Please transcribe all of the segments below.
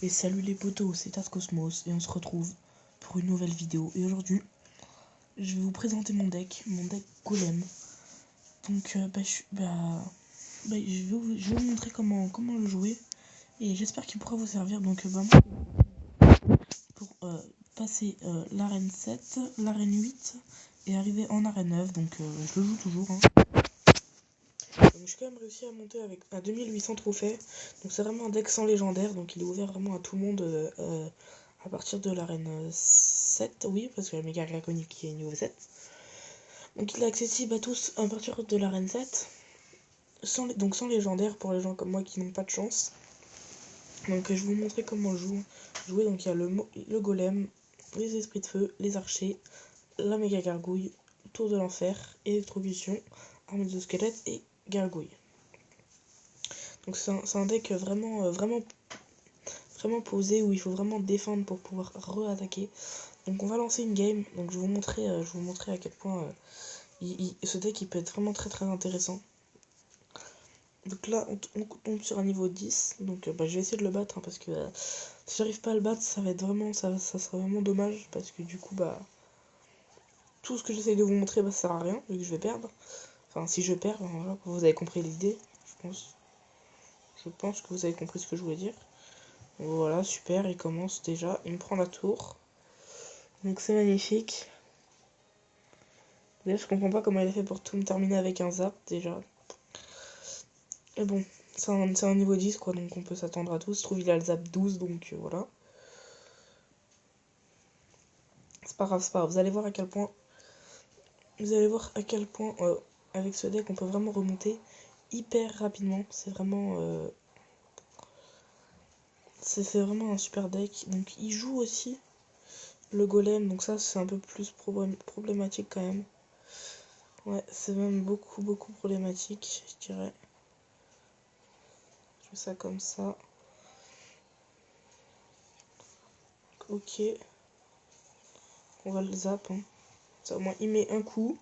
Et salut les potos, c'est TasCosmos et on se retrouve pour une nouvelle vidéo. Et aujourd'hui, je vais vous présenter mon deck Golem. Donc je vais vous montrer comment le jouer et j'espère qu'il pourra vous servir. Donc moi, pour passer l'arène 7, l'arène 8 et arriver en arène 9, donc je le joue toujours. Hein. Donc j'ai quand même réussi à monter avec à 2800 trophées. Donc c'est vraiment un deck sans légendaire, donc il est ouvert vraiment à tout le monde à partir de l'arène 7, oui, parce que la méga draconique qui est niveau 7. Donc il est accessible à tous à partir de l'arène 7, donc sans légendaire pour les gens comme moi qui n'ont pas de chance. Donc je vais vous montrer comment jouer. Donc il y a le golem, les esprits de feu, les archers, la méga gargouille, tour de l'enfer, électrocution, armée de squelettes et gargouille. Donc c'est un deck vraiment posé où il faut vraiment défendre pour pouvoir re-attaquer. Donc on va lancer une game. Donc je vais vous montrer à quel point ce deck il peut être vraiment très intéressant. Donc là on tombe sur un niveau 10. Donc je vais essayer de le battre hein, parce que si j'arrive pas à le battre ça va être vraiment ça sera vraiment dommage parce que du coup tout ce que j'essaye de vous montrer ça sert à rien vu que je vais perdre. Enfin si je perds, voilà, vous avez compris l'idée, je pense que vous avez compris ce que je voulais dire. Voilà, super, il commence déjà, il me prend la tour. Donc c'est magnifique. D'ailleurs, je comprends pas comment il a fait pour tout me terminer avec un zap, déjà. Et bon, c'est un niveau 10, quoi, donc on peut s'attendre à tout. Je trouve il a le zap 12, donc voilà. C'est pas grave, vous allez voir à quel point... avec ce deck, on peut vraiment remonter hyper rapidement. C'est vraiment... c'est vraiment un super deck. Donc il joue aussi le golem, donc ça c'est un peu plus problématique quand même. Ouais, c'est même beaucoup problématique, je dirais. Je fais ça comme ça. Ok. On va le zap. Hein. Ça, au moins, il met un coup.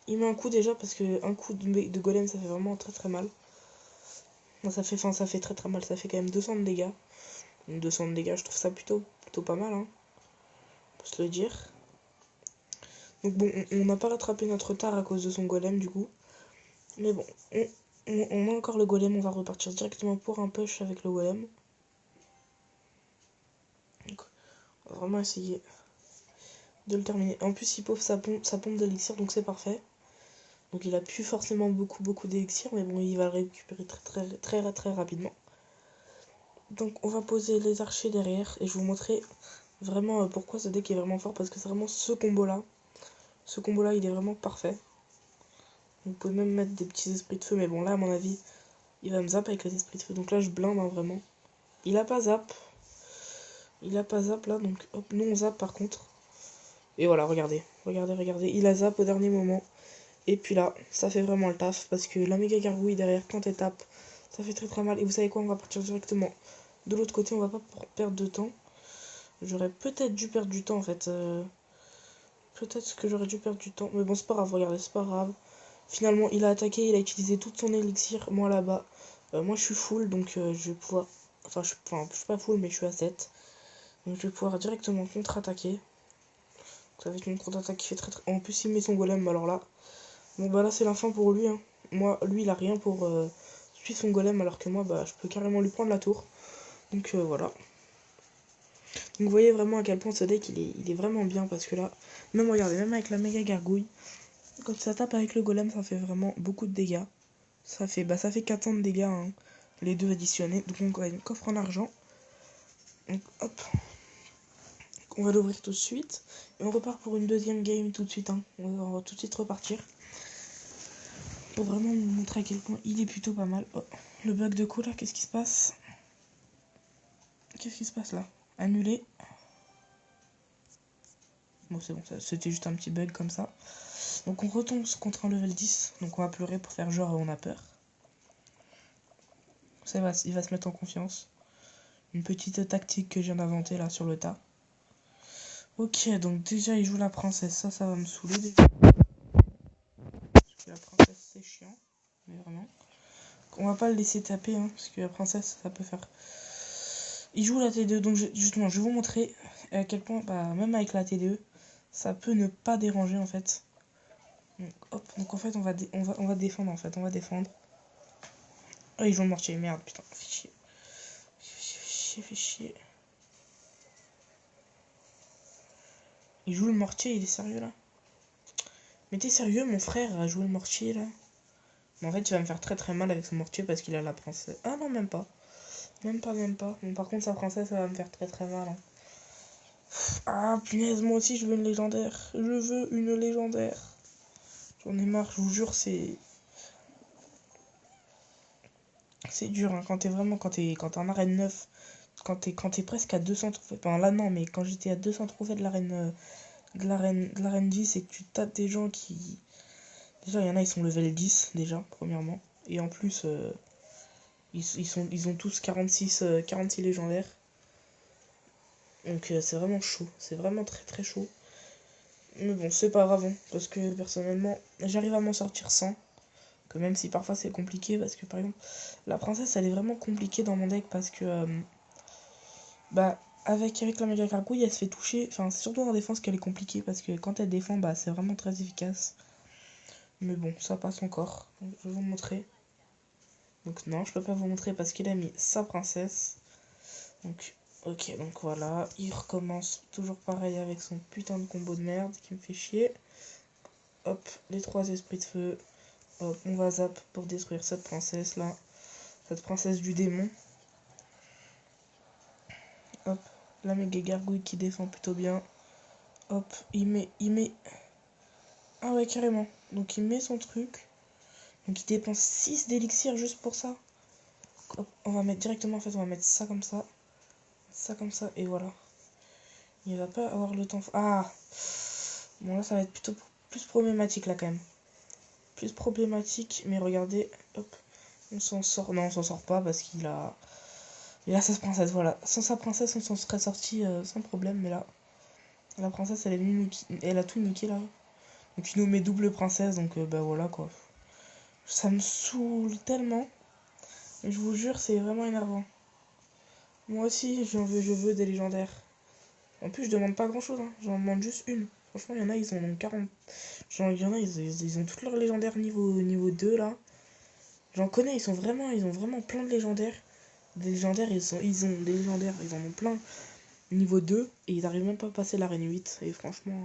Il met un coup déjà parce que un coup de golem ça fait vraiment très mal. Ça fait très mal. Ça fait quand même 200 de dégâts. Donc 200 de dégâts, je trouve ça plutôt pas mal. Hein. Faut se le dire. Donc bon, on n'a pas rattrapé notre retard à cause de son golem du coup. Mais bon, on a encore le golem. On va repartir directement pour un push avec le golem. Donc, on va vraiment essayer de le terminer. En plus, il pauvre sa pompe d'élixir, donc c'est parfait. Donc il a plus forcément beaucoup d'élixir, mais bon, il va le récupérer très rapidement. Donc on va poser les archers derrière, et je vais vous montrer vraiment pourquoi ce deck est vraiment fort, parce que c'est vraiment ce combo-là. Ce combo-là, il est vraiment parfait. Vous pouvez même mettre des petits esprits de feu, mais bon, là, à mon avis, il va me zap avec les esprits de feu. Donc là, je blinde, hein, vraiment. Il a pas zap. Là, donc hop, nous on zap par contre. Et voilà, regardez. Il a zap au dernier moment. Et puis là, ça fait vraiment le taf, parce que la méga gargouille derrière, quand elle tape, ça fait très mal. Et vous savez quoi, on va partir directement de l'autre côté, on va pas perdre de temps. J'aurais peut-être dû perdre du temps en fait. Peut-être que j'aurais dû perdre du temps. Mais bon, c'est pas grave, regardez, c'est pas grave. Finalement, il a attaqué, il a utilisé toute son élixir. Moi là-bas, moi je suis full, donc je vais pouvoir... Enfin, je suis pas full, mais je suis à 7. Donc je vais pouvoir directement contre-attaquer. Ça va être une contre-attaque qui fait très... En plus, il met son golem, alors là... Bon bah là c'est la fin pour lui hein. Moi lui il a rien pour suivre son golem alors que moi bah je peux carrément lui prendre la tour. Donc voilà. Donc vous voyez vraiment à quel point ce deck il est vraiment bien parce que là, même regardez, même avec la méga gargouille, quand ça tape avec le golem ça fait vraiment beaucoup de dégâts. Ça fait 400 de dégâts hein, les deux additionnés. Donc on gagne coffre en argent. Donc hop. On va l'ouvrir tout de suite. Et on repart pour une deuxième game tout de suite. Hein. On va tout de suite repartir. Pour vraiment vous montrer à quel point il est plutôt pas mal. Oh, le bug de coup là, qu'est-ce qui se passe? Qu'est-ce qui se passe là? Annulé. Bon c'est bon, c'était juste un petit bug comme ça. Donc on retombe contre un level 10. Donc on va pleurer pour faire genre on a peur. Ça va, il va se mettre en confiance. Une petite tactique que je viens d'inventer là sur le tas. Ok, donc déjà il joue la princesse. Ça va me saouler déjà. Parce que la princesse c'est chiant. Mais vraiment. On va pas le laisser taper, hein, parce que la princesse, ça peut faire Il joue la T2, donc justement, je vais vous montrer à quel point, même avec la T2, ça peut ne pas déranger en fait. Donc, hop, donc en fait, on va défendre en fait, on va défendre. Oh, ils jouent le mortier, merde, putain, fait chier. Fait chier. Il joue le mortier, il est sérieux là? Mais t'es sérieux, mon frère a joué le mortier là? Mais en fait, il va me faire très très mal avec son mortier parce qu'il a la princesse. Ah non, même pas. Même pas. Bon, par contre, sa princesse, ça va me faire très très mal. Hein. Ah, punaise, moi aussi, je veux une légendaire. Je veux une légendaire. J'en ai marre, je vous jure, c'est dur. Hein. Quand t'es vraiment, quand t'es en arène 9, quand t'es presque à 200 trophées. Enfin, là, non, mais quand j'étais à 200 trophées de l'arène de l'arène 10 et que tu tapes des gens qui... Déjà, il y en a, ils sont level 10, déjà, premièrement. Et en plus, ils ont tous 46 légendaires. Donc c'est vraiment chaud, c'est vraiment très très chaud. Mais bon, c'est pas grave, hein, parce que personnellement, j'arrive à m'en sortir sans. Que même si parfois c'est compliqué, parce que par exemple, la princesse elle est vraiment compliquée dans mon deck parce que avec la méga gargouille elle se fait toucher. Enfin, c'est surtout en défense qu'elle est compliquée parce que quand elle défend, c'est vraiment très efficace. Mais bon, ça passe encore. Donc, je vais vous montrer. Donc non, je peux pas vous montrer parce qu'il a mis sa princesse. Donc, ok, donc voilà. Il recommence toujours pareil avec son putain de combo de merde qui me fait chier. Hop, les 3 esprits de feu. Hop, on va zap pour détruire cette princesse là. Cette princesse du démon. Hop, la méga gargouille qui défend plutôt bien. Hop, il met... Ah ouais, carrément. Donc il met son truc. Donc il dépense 6 d'élixir juste pour ça. Hop, on va mettre directement, en fait, on va mettre ça comme ça. Ça comme ça, et voilà. Il va pas avoir le temps... Ah! Bon là, ça va être plutôt plus problématique là quand même. Plus problématique, mais regardez, hop, on s'en sort. Non, on s'en sort pas parce qu'il a... Il a sa princesse, voilà. Sans sa princesse, on s'en serait sorti sans problème, mais là... La princesse, elle a tout niqué là. Donc il nous met double princesse, donc voilà quoi. Ça me saoule tellement. Je vous jure, c'est vraiment énervant. Moi aussi, je veux des légendaires. En plus, je demande pas grand chose, hein. J'en demande juste une. Franchement, il y en a, ils en ont 40. Genre, il y en a, ils ont toutes leurs légendaires niveau 2 là. J'en connais, ils ont vraiment plein de légendaires. Des légendaires, ils ont des légendaires, ils en ont plein niveau 2 et ils arrivent même pas à passer l'arène 8. Et franchement,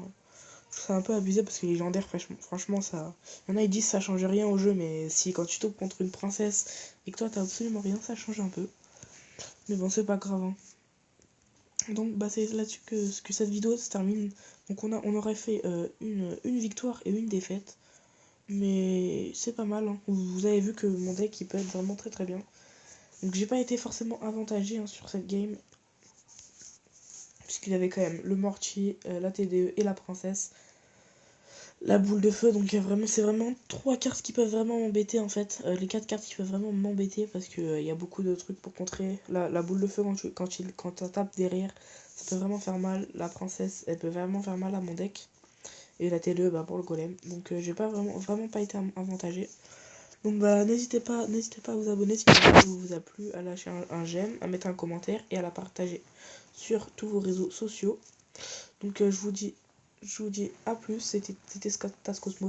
je trouve ça un peu abusé parce que les légendaires, franchement, ça. Il y en a, ils disent ça change rien au jeu, mais si quand tu tombes contre une princesse et que toi t'as absolument rien, ça change un peu. Mais bon, c'est pas grave. Hein. Donc, c'est là-dessus que cette vidéo se termine. Donc, on aurait fait une victoire et une défaite. Mais c'est pas mal. Hein. Vous avez vu que mon deck il peut être vraiment très très bien. Donc, j'ai pas été forcément avantagé hein, sur cette game. Puisqu'il avait quand même le mortier, la TDE et la princesse. La boule de feu, donc c'est vraiment 3 cartes qui peuvent vraiment m'embêter en fait. Les 4 cartes qui peuvent vraiment m'embêter parce que y a beaucoup de trucs pour contrer. La boule de feu quand tu tapes derrière, ça peut vraiment faire mal. La princesse, elle peut vraiment faire mal à mon deck. Et la TLE pour le golem. Donc j'ai pas vraiment pas été avantagé. Donc n'hésitez pas à vous abonner si la vidéo vous a plu, à lâcher un j'aime, à mettre un commentaire et à la partager sur tous vos réseaux sociaux. Donc je vous dis à plus, c'était Tascosmos.